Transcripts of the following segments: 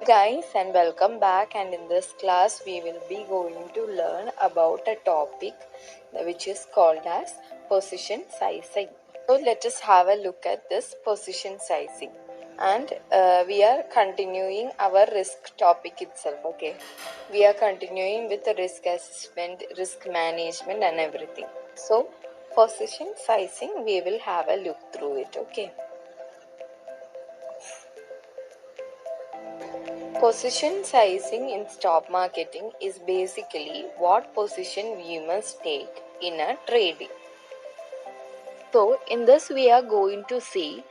guys, and welcome back, and in this class we will be going to learn about a topic which is called as position sizing. So let us have a look at this position sizing, and we are continuing our risk topic itself. Okay, we are continuing with the risk assessment, risk management and everything. So position sizing, we will have a look through it. Okay. Position sizing in stock marketing is basically what position we must take in a trading. So in this we are going to see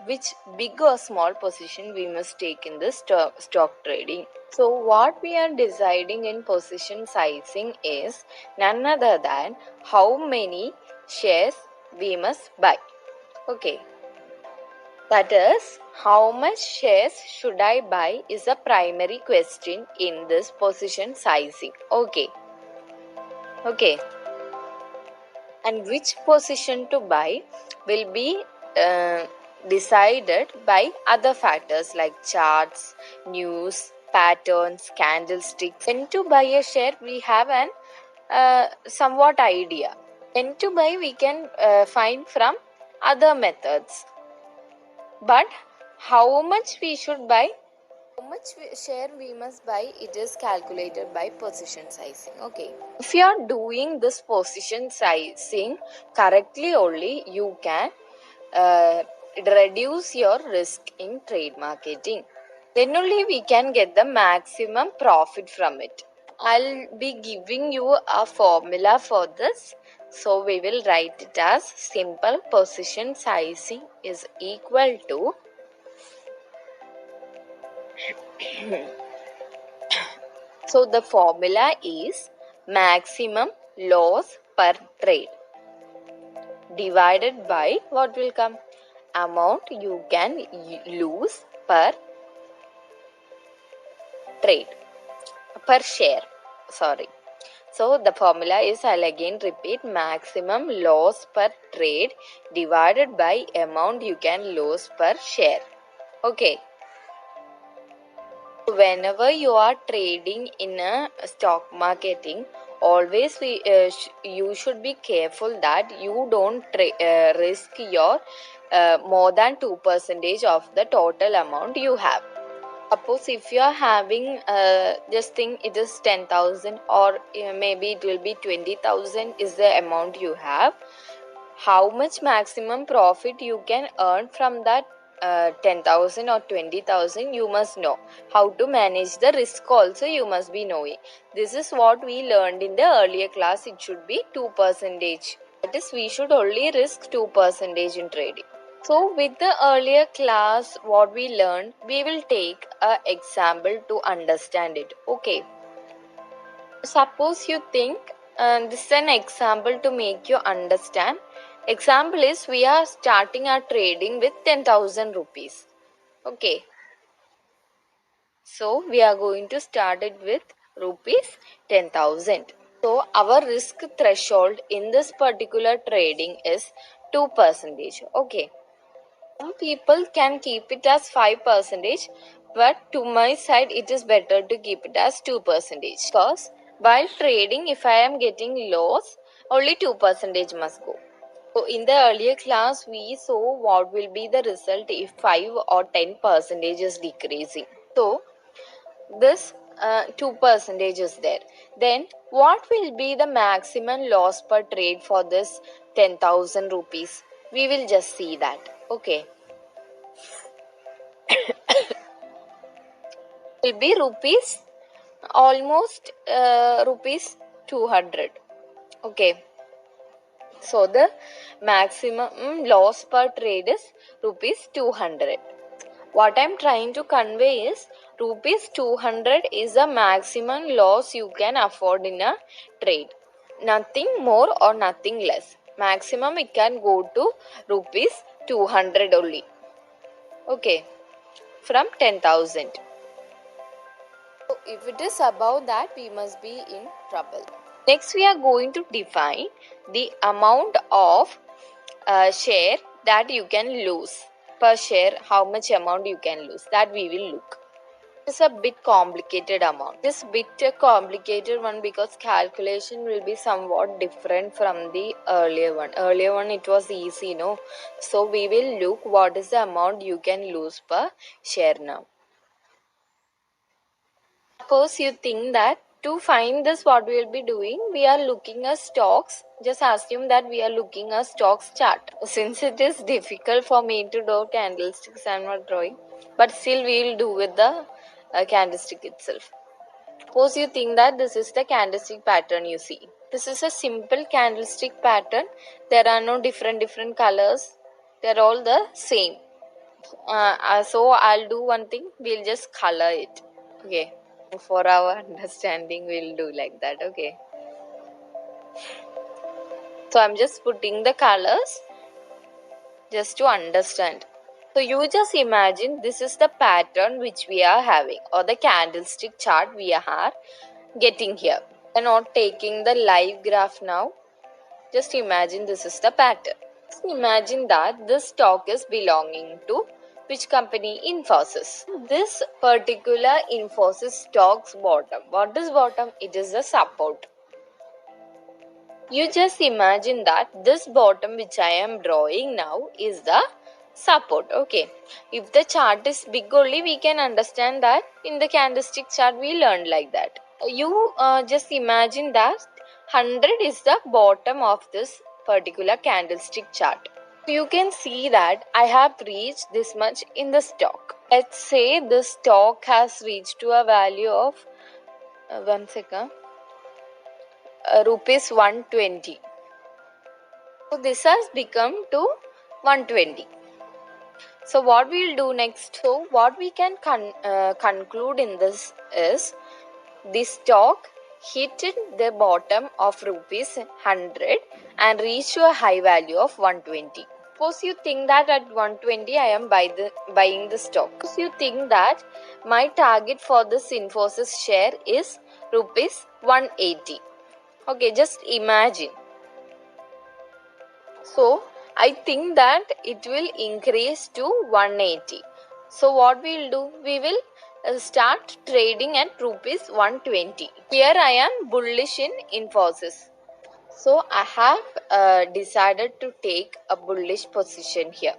which big or small position we must take in this stock trading. So what we are deciding in position sizing is none other than how many shares we must buy. Okay. That is, how much shares should I buy is a primary question in this position sizing. Okay. And which position to buy will be decided by other factors like charts, news, patterns, candlesticks. When to buy a share, we have an somewhat idea. When to buy, we can find from other methods. But how much we should buy, how much share we must buy, it is calculated by position sizing. Okay. If you are doing this position sizing correctly only, you can reduce your risk in trade marketing. Then only we can get the maximum profit from it. I'll be giving you a formula for this. So we will write it as simple position sizing is equal to so the formula is maximum loss per trade divided by what will come? Amount you can lose per trade, per share. Sorry. So the formula is, I'll again repeat, maximum loss per trade divided by amount you can lose per share. Okay. Whenever you are trading in a stock marketing, always you should be careful that you don't risk your more than 2% of the total amount you have. Suppose if you are having just think it is 10,000 or maybe it will be 20,000 is the amount you have. How much maximum profit you can earn from that 10,000 or 20,000 you must know. How to manage the risk also you must be knowing. This is what we learned in the earlier class. It should be 2%. That is, we should only risk 2% in trading. So with the earlier class what we learned, we will take an example to understand it. Okay. Suppose you think this is an example to make you understand. Example is, we are starting our trading with 10,000 rupees. Okay. So we are going to start it with rupees 10,000. So our risk threshold in this particular trading is 2%. Okay. Some people can keep it as 5%, but to my side it is better to keep it as 2%. Because while trading, if I am getting loss, only 2% must go. So in the earlier class, we saw what will be the result if 5 or 10% is decreasing. So this 2% is there. Then what will be the maximum loss per trade for this 10,000 rupees? We will just see that. Okay. Will be rupees almost rupees 200. Okay. So the maximum loss per trade is rupees 200. What I am trying to convey is rupees 200 is the maximum loss you can afford in a trade. Nothing more or nothing less. Maximum it can go to rupees 200 only. Okay. From 10,000. So if it is above that, we must be in trouble. Next, we are going to define the amount of share that you can lose per share. How much amount you can lose, that we will look. It's a bit complicated amount. This bit a complicated one because calculation will be somewhat different from the earlier one. Earlier one it was easy, no? So we will look what is the amount you can lose per share now. Suppose you think that to find this what we will be doing, we are looking at stocks. Just assume that we are looking at stocks chart. Since it is difficult for me to do candlesticks, I am not drawing. But still we will do with the candlestick itself. Suppose you think that this is the candlestick pattern you see. This is a simple candlestick pattern. There are no different colors. They are all the same. So I'll do one thing. We'll just color it. Okay. For our understanding, we'll do like that. Okay. So I'm just putting the colors just to understand. So you just imagine this is the pattern which we are having, or the candlestick chart we are getting here. We're not taking the live graph now. Just imagine this is the pattern. Just imagine that this stock is belonging to which company? Infosys. This particular Infosys stock's bottom. What is bottom? It is the support. You just imagine that this bottom which I am drawing now is the support. Okay. If the chart is big only, we can understand that in the candlestick chart we learned like that. You just imagine that 100 is the bottom of this particular candlestick chart. You can see that I have reached this much in the stock. Let's say the stock has reached to a value of rupees 120. So this has become to 120. So what we'll do next? So what we can conclude in this is the stock hit the bottom of rupees 100 and reached to a high value of 120. Suppose you think that at 120 I am buying the stock. Suppose you think that my target for this Infosys share is rupees 180. Okay, just imagine. So I think that it will increase to 180. So what we will do? We will start trading at rupees 120. Here I am bullish in Infosys. So I have decided to take a bullish position here.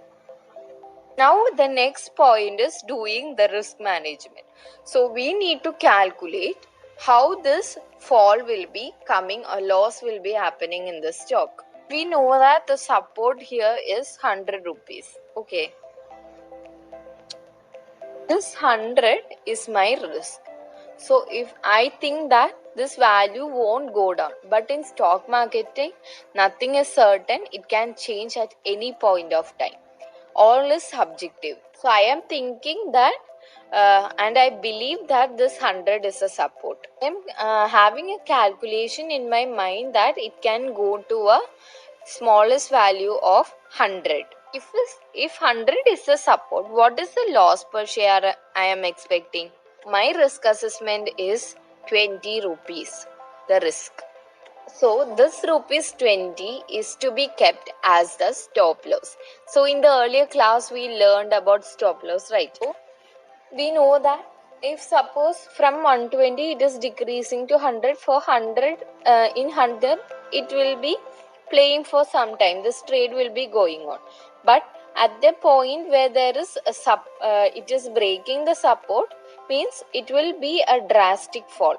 Now the next point is doing the risk management. So we need to calculate how this fall will be coming or loss will be happening in the stock. We know that the support here is 100 rupees. Okay. This 100 is my risk. So if I think that this value won't go down, but in stock marketing, nothing is certain. It can change at any point of time. All is subjective. So I am thinking that and I believe that this 100 is a support. I am having a calculation in my mind that it can go to a smallest value of 100. If 100 is the support, what is the loss per share I am expecting? My risk assessment is 20 rupees, the risk. So this rupees 20 is to be kept as the stop loss. So in the earlier class we learned about stop loss, right? So we know that if suppose from 120 it is decreasing to 100, for 100 in 100 it will be playing for some time. This trade will be going on. But at the point where there is it is breaking the support, means it will be a drastic fall.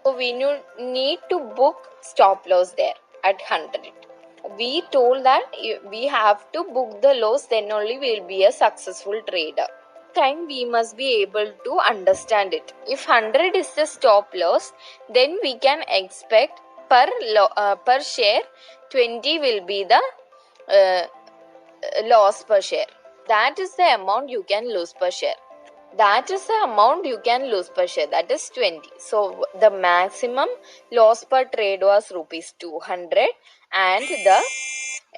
So we need to book stop loss there at 100. We told that we have to book the loss, then only we will be a successful trader. Time we must be able to understand it. If 100 is the stop loss, then we can expect per share 20 will be the loss per share. That is the amount you can lose per share. That is the amount you can lose per share. That is 20. So the maximum loss per trade was rupees 200 and the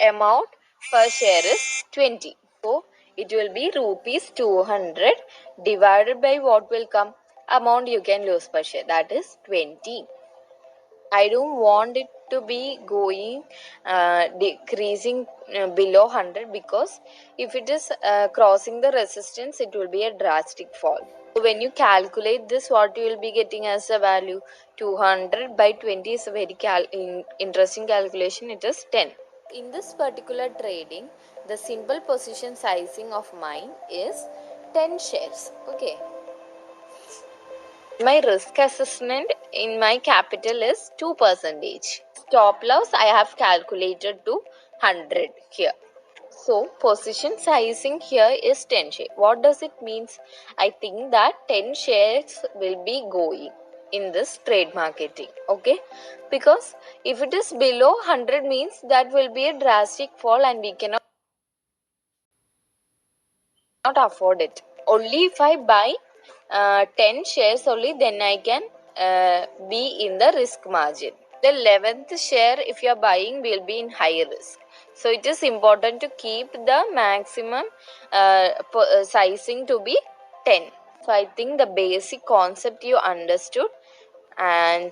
amount per share is 20. So it will be rupees 200 divided by what will come? Amount you can lose per share. That is 20. I don't want it to be going decreasing below 100, because if it is crossing the resistance, it will be a drastic fall. So when you calculate this, what you will be getting as a value? 200 by 20 is a very interesting calculation. It is 10. In this particular trading, the simple position sizing of mine is 10 shares. Okay. My risk assessment in my capital is 2%. Stop loss I have calculated to 100 here. So position sizing here is 10 shares. What does it means? I think that 10 shares will be going in this trade marketing. Okay, because if it is below 100 means that will be a drastic fall and we cannot afford it. Only if I buy 10 shares only, then I can be in the risk margin. The 11th share if you are buying will be in high risk. So it is important to keep the maximum sizing to be 10. So I think the basic concept you understood, and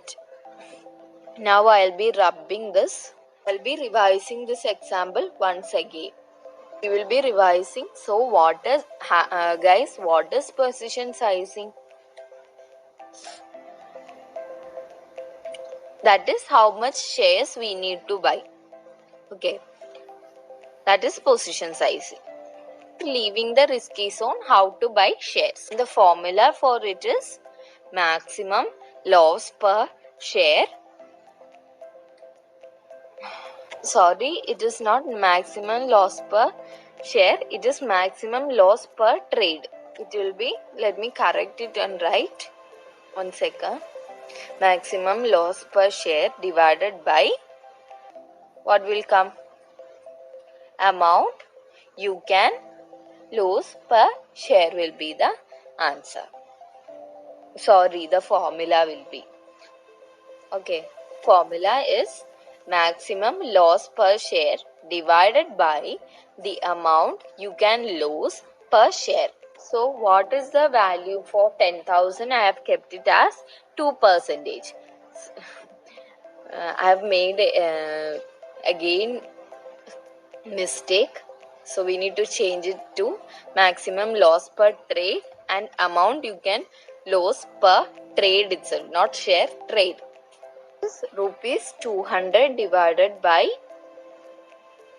now I'll be rubbing this. I'll be revising this example once again. We will be revising. So what is guys, what is position sizing? That is how much shares we need to buy. Okay, that is position sizing. Leaving the risky zone, how to buy shares. The formula for it is maximum loss per share. Sorry, it is not maximum loss per share, it is maximum loss per trade. It will be, let me correct it and write. 1 second. Maximum loss per share divided by, what will come? Amount you can lose per share will be the answer. Sorry, the formula will be. Okay, formula is maximum loss per share divided by the amount you can lose per share. So what is the value for 10,000? I have kept it as 2%. I have made again mistake. So we need to change it to maximum loss per trade and amount you can lose per trade itself, not share, trade. Rupees 200 divided by,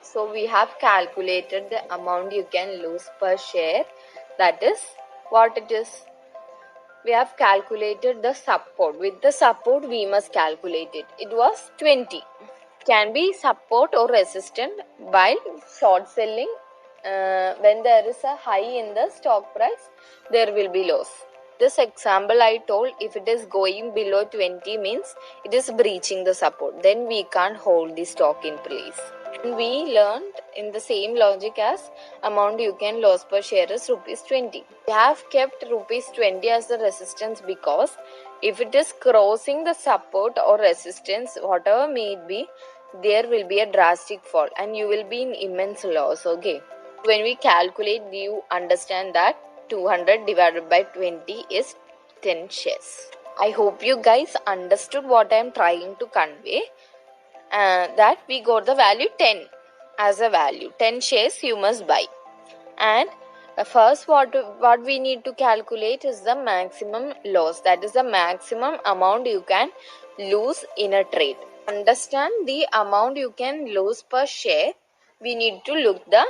so we have calculated the amount you can lose per share. That is what it is. We have calculated the support. With the support we must calculate it. It was 20. Can be support or resistance while short selling. When there is a high in the stock price, there will be loss. This example I told, if it is going below 20 means it is breaching the support, then we can't hold the stock in place. We learned in the same logic as amount you can lose per share is rupees 20. We have kept rupees 20 as the resistance because if it is crossing the support or resistance, whatever may it be, there will be a drastic fall and you will be in immense loss. Okay, when we calculate, you understand that 200 divided by 20 is 10 shares. I hope you guys understood what I am trying to convey. That we got the value 10 as a value. 10 shares you must buy. And first what we need to calculate is the maximum loss. That is the maximum amount you can lose in a trade. Understand the amount you can lose per share. We need to look the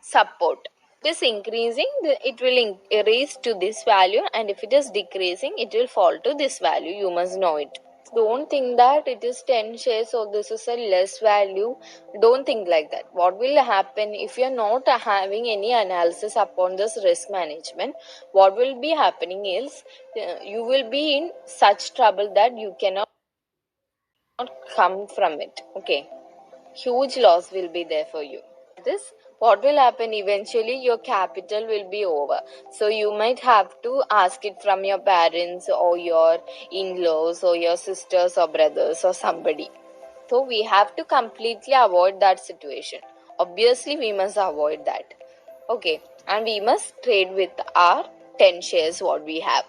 support. If it is increasing, it will increase to this value, and if it is decreasing, it will fall to this value. You must know it. Don't think that it is 10 shares, so this is a less value. Don't think like that. What will happen if you are not having any analysis upon this risk management? What will be happening is you will be in such trouble that you cannot come from it. Okay, huge loss will be there for you. This, what will happen eventually, your capital will be over, so you might have to ask it from your parents or your in-laws or your sisters or brothers or somebody. So we have to completely avoid that situation. Obviously we must avoid that. Okay, and we must trade with our 10 shares what we have.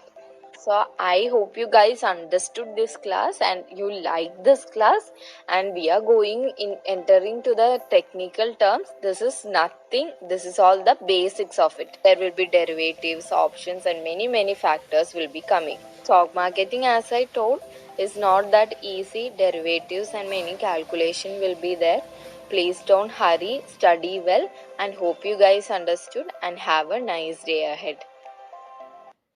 So I hope you guys understood this class and you like this class, and we are going in entering to the technical terms. This is nothing, this is all the basics of it. There will be derivatives, options, and many factors will be coming. Stock marketing, as I told, is not that easy. Derivatives and many calculation will be there. Please don't hurry, study well, and hope you guys understood and have a nice day ahead.